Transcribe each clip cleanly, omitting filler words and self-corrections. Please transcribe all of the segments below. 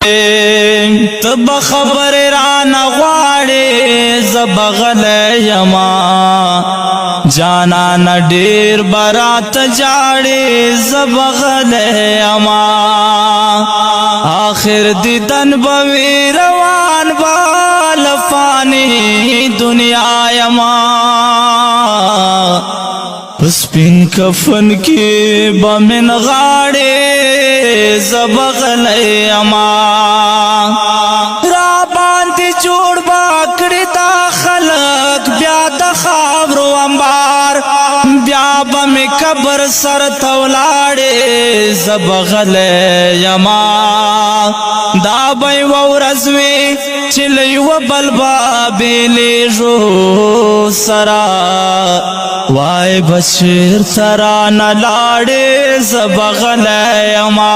تب خبر ران غواړې زبغل یما جانا نډیر برات جاړې زبغل یما آخر دیدن بوی روان بال فانی دنیا یما پسپین کفن کی بمن غاڑے زبغل یما را باندې جوړ باکړی دا خلق بیا د خاورو انبار بیا بم قبر سر تولاړې زبغل یما دا بای ورزوی چلی و بلبا بیلی جو سرا وای بشیر سرا نلاڑی زبغل یما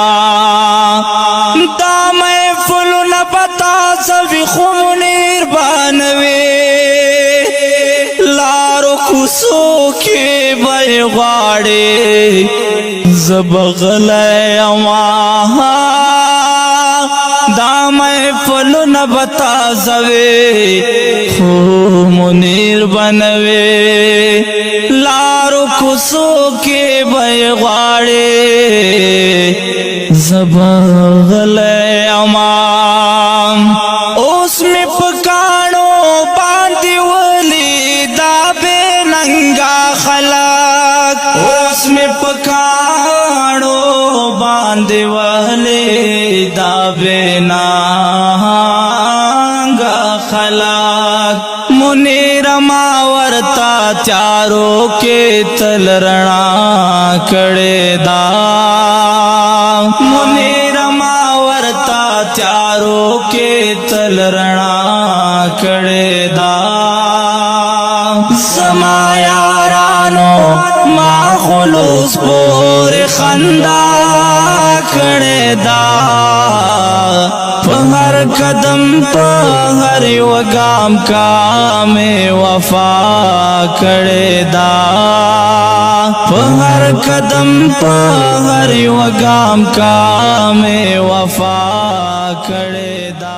دا محفل نبتا سوی خمونیر بانوی لارو کسو کی بای غاڑی زبغل یما دا محفل نبتا زوی خو منیر بنوی لارو کسو کے بیغاڑی زبغل امام اس میں پکانو باندی ولی دا بے ننگا خلق اس میں پکانو باندی ولی دا بے ننگا خلق منیر ماورتا چاروں کے تل رڼا کړه دا منیر ماورتا چاروں کے تل رڼا کړه دا زما یارانو ما خلوص پور خندا کړه دا ہر قدم پر ہر وگام کا میں وفا کڑے دا ہر قدم پر ہر وگام کا میں وفا کڑے دا